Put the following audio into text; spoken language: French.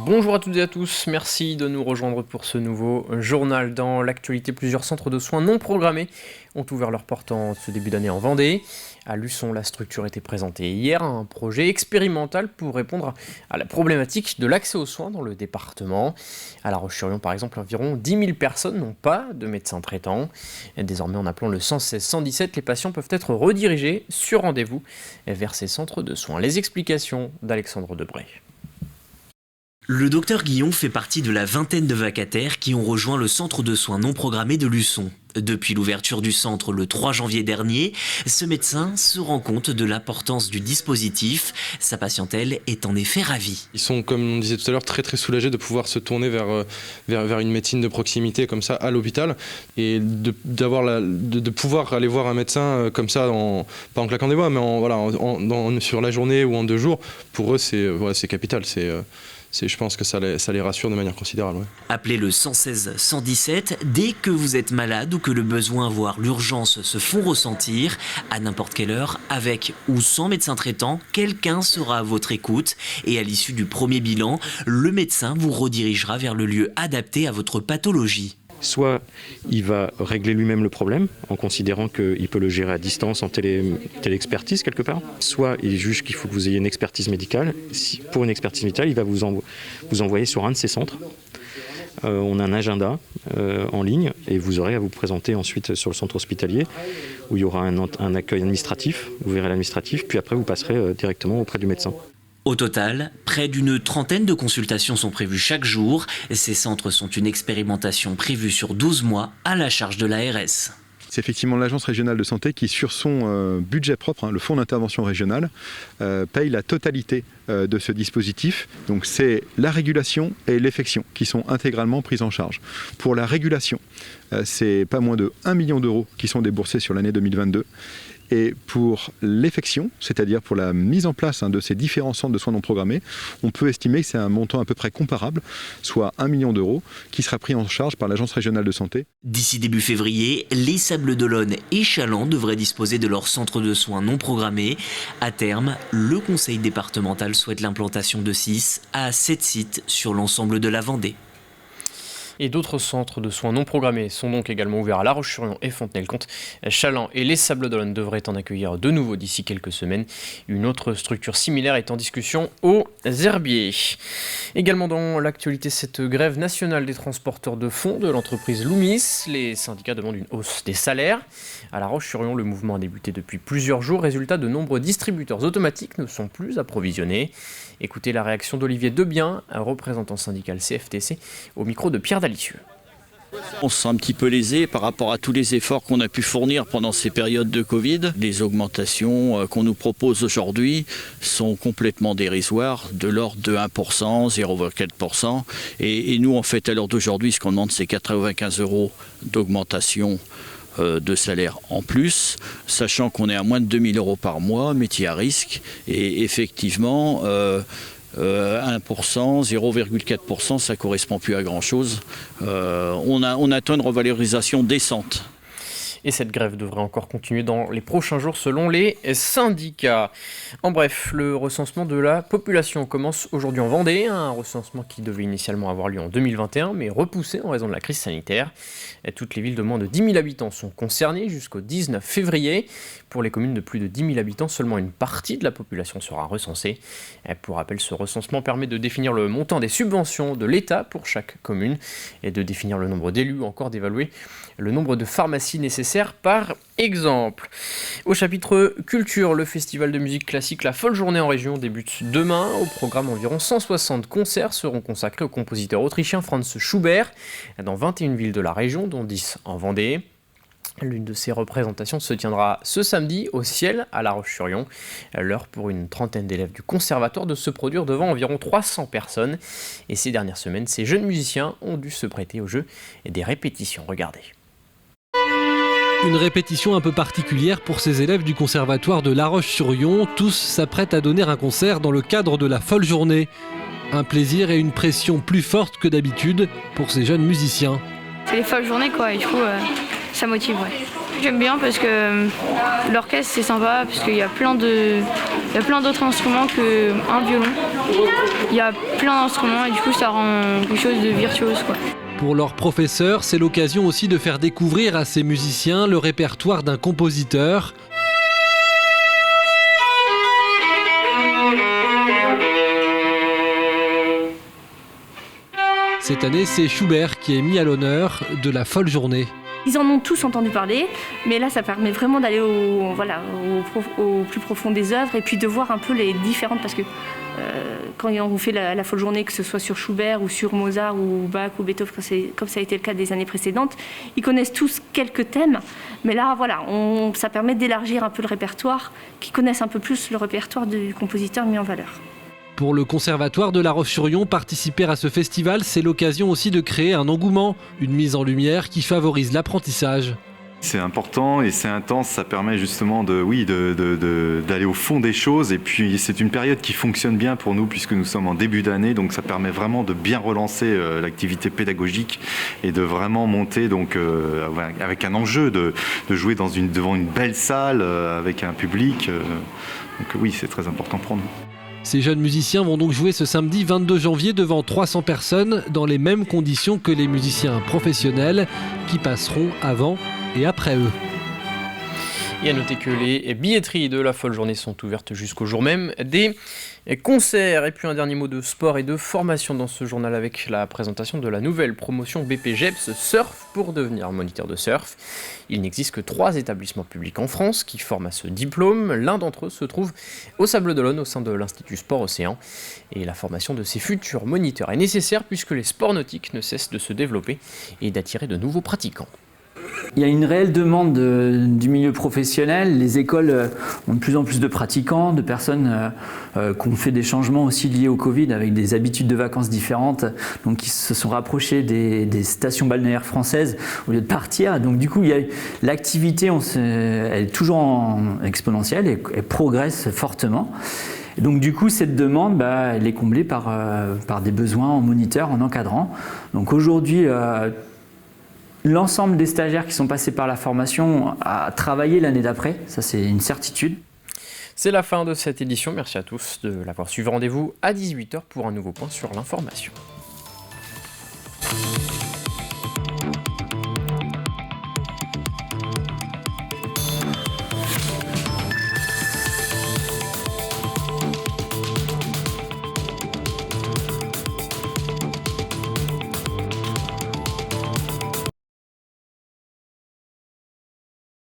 Bonjour à toutes et à tous, merci de nous rejoindre pour ce nouveau journal. Dans l'actualité, plusieurs centres de soins non programmés ont ouvert leurs portes en ce début d'année en Vendée. À Luçon, la structure était présentée hier, un projet expérimental pour répondre à la problématique de l'accès aux soins dans le département. À La Roche-sur-Yon, par exemple, environ 10 000 personnes n'ont pas de médecin traitant. Désormais, en appelant le 116 117, les patients peuvent être redirigés sur rendez-vous vers ces centres de soins. Les explications d'Alexandre Debray. Le docteur Guillon fait partie de la vingtaine de vacataires qui ont rejoint le centre de soins non programmés de Luçon. Depuis l'ouverture du centre le 3 janvier dernier, ce médecin se rend compte de l'importance du dispositif. Sa patientèle est en effet ravie. Ils sont, comme on disait tout à l'heure, très soulagés de pouvoir se tourner vers une médecine de proximité comme ça à l'hôpital et de pouvoir aller voir un médecin comme ça, pas en claquant des doigts, mais sur la journée ou en 2 jours. Pour eux, c'est capital. Je pense que ça les rassure de manière considérable. Ouais. Appelez le 116 117 dès que vous êtes malade ou que le besoin, voire l'urgence se font ressentir. À n'importe quelle heure, avec ou sans médecin traitant, quelqu'un sera à votre écoute. Et à l'issue du premier bilan, le médecin vous redirigera vers le lieu adapté à votre pathologie. Soit il va régler lui-même le problème en considérant qu'il peut le gérer à distance en téléexpertise quelque part. Soit il juge qu'il faut que vous ayez une expertise médicale. Pour une expertise médicale, il va vous envoyer sur un de ces centres. On a un agenda en ligne et vous aurez à vous présenter ensuite sur le centre hospitalier où il y aura un accueil administratif. Vous verrez l'administratif, puis après vous passerez directement auprès du médecin. Au total, près d'une trentaine de consultations sont prévues chaque jour. Ces centres sont une expérimentation prévue sur 12 mois à la charge de l'ARS. C'est effectivement l'Agence régionale de santé qui, sur son budget propre, le fonds d'intervention régional, paye la totalité de ce dispositif. Donc c'est la régulation et l'effection qui sont intégralement prises en charge. Pour la régulation, c'est pas moins de 1 million d'euros qui sont déboursés sur l'année 2022. Et pour l'effection, c'est-à-dire pour la mise en place de ces différents centres de soins non programmés, on peut estimer que c'est un montant à peu près comparable, soit 1 million d'euros, qui sera pris en charge par l'Agence régionale de santé. D'ici début février, les Sables-d'Olonne et Challans devraient disposer de leur centre de soins non programmés. À terme, le conseil départemental souhaite l'implantation de 6 à 7 sites sur l'ensemble de la Vendée. Et d'autres centres de soins non programmés sont donc également ouverts à La Roche-sur-Yon et Fontenay-le-Comte. Challans et les Sables-d'Olonne devraient en accueillir de nouveau d'ici quelques semaines. Une autre structure similaire est en discussion aux Herbiers. Également dans l'actualité, cette grève nationale des transporteurs de fonds de l'entreprise Loomis. Les syndicats demandent une hausse des salaires. À La Roche-sur-Yon, le mouvement a débuté depuis plusieurs jours. Résultat, de nombreux distributeurs automatiques ne sont plus approvisionnés. Écoutez la réaction d'Olivier Debien, un représentant syndical CFTC, au micro de Pierre Dalicieux. On se sent un petit peu lésé par rapport à tous les efforts qu'on a pu fournir pendant ces périodes de Covid. Les augmentations qu'on nous propose aujourd'hui sont complètement dérisoires, de l'ordre de 1%, 0,4%. Et nous, en fait, à l'heure d'aujourd'hui, ce qu'on demande, c'est 95 € d'augmentation de salaire en plus, sachant qu'on est à moins de 2 000 € par mois, métier à risque, et effectivement 1%, 0,4%, ça ne correspond plus à grand-chose. On attend une revalorisation décente. Et cette grève devrait encore continuer dans les prochains jours selon les syndicats. En bref, le recensement de la population commence aujourd'hui en Vendée, un recensement qui devait initialement avoir lieu en 2021, mais repoussé en raison de la crise sanitaire. Toutes les villes de moins de 10 000 habitants sont concernées jusqu'au 19 février. Pour les communes de plus de 10 000 habitants, seulement une partie de la population sera recensée. Pour rappel, ce recensement permet de définir le montant des subventions de l'État pour chaque commune et de définir le nombre d'élus ou encore d'évaluer le nombre de pharmacies nécessaires par exemple. Au chapitre culture, le festival de musique classique La Folle Journée en région débute demain. Au programme, environ 160 concerts seront consacrés au compositeur autrichien Franz Schubert dans 21 villes de la région, dont 10 en Vendée. L'une de ces représentations se tiendra ce samedi au Ciel à La Roche-sur-Yon. L'heure pour une trentaine d'élèves du conservatoire de se produire devant environ 300 personnes. Et ces dernières semaines, ces jeunes musiciens ont dû se prêter au jeu et des répétitions. Regardez. Une répétition un peu particulière pour ces élèves du conservatoire de La Roche-sur-Yon. Tous s'apprêtent à donner un concert dans le cadre de la Folle Journée. Un plaisir et une pression plus forte que d'habitude pour ces jeunes musiciens. C'est les folles journées quoi, et du coup ça motive, ouais. J'aime bien parce que l'orchestre c'est sympa, parce qu'il y a plein d'autres instruments qu'un violon. Il y a plein d'instruments et du coup ça rend quelque chose de virtuose, quoi. Pour leurs professeurs, c'est l'occasion aussi de faire découvrir à ces musiciens le répertoire d'un compositeur. Cette année, c'est Schubert qui est mis à l'honneur de la folle journée. Ils en ont tous entendu parler, mais là ça permet vraiment d'aller au plus profond des œuvres et puis de voir un peu les différentes, parce que quand on fait la folle journée, que ce soit sur Schubert ou sur Mozart ou Bach ou Beethoven, comme ça a été le cas des années précédentes, ils connaissent tous quelques thèmes, mais là voilà, ça permet d'élargir un peu le répertoire, qu'ils connaissent un peu plus le répertoire du compositeur mis en valeur. Pour le Conservatoire de La Roche-sur-Yon, participer à ce festival, c'est l'occasion aussi de créer un engouement, une mise en lumière qui favorise l'apprentissage. C'est important et c'est intense, ça permet justement d'aller au fond des choses, et puis c'est une période qui fonctionne bien pour nous puisque nous sommes en début d'année, donc ça permet vraiment de bien relancer l'activité pédagogique et de vraiment monter donc, avec un enjeu de jouer devant une belle salle avec un public, donc oui, c'est très important pour nous. Ces jeunes musiciens vont donc jouer ce samedi 22 janvier devant 300 personnes dans les mêmes conditions que les musiciens professionnels qui passeront avant et après eux. Et à noter que les billetteries de la folle journée sont ouvertes jusqu'au jour même des concerts. Et puis un dernier mot de sport et de formation dans ce journal avec la présentation de la nouvelle promotion BPGEPS Surf pour devenir moniteur de surf. Il n'existe que 3 établissements publics en France qui forment à ce diplôme. L'un d'entre eux se trouve au Sables d'Olonne au sein de l'Institut Sport Océan. Et la formation de ces futurs moniteurs est nécessaire puisque les sports nautiques ne cessent de se développer et d'attirer de nouveaux pratiquants. Il y a une réelle demande du milieu professionnel. Les écoles ont de plus en plus de pratiquants, de personnes qui ont fait des changements aussi liés au Covid avec des habitudes de vacances différentes, donc qui se sont rapprochés des stations balnéaires françaises au lieu de partir. Donc du coup, l'activité elle est toujours exponentielle et elle progresse fortement. Et donc du coup, cette demande, elle est comblée par des besoins en moniteurs, en encadrant. Donc aujourd'hui, l'ensemble des stagiaires qui sont passés par la formation a travaillé l'année d'après, ça c'est une certitude. C'est la fin de cette édition, merci à tous de l'avoir suivi. Rendez-vous à 18h pour un nouveau point sur l'information.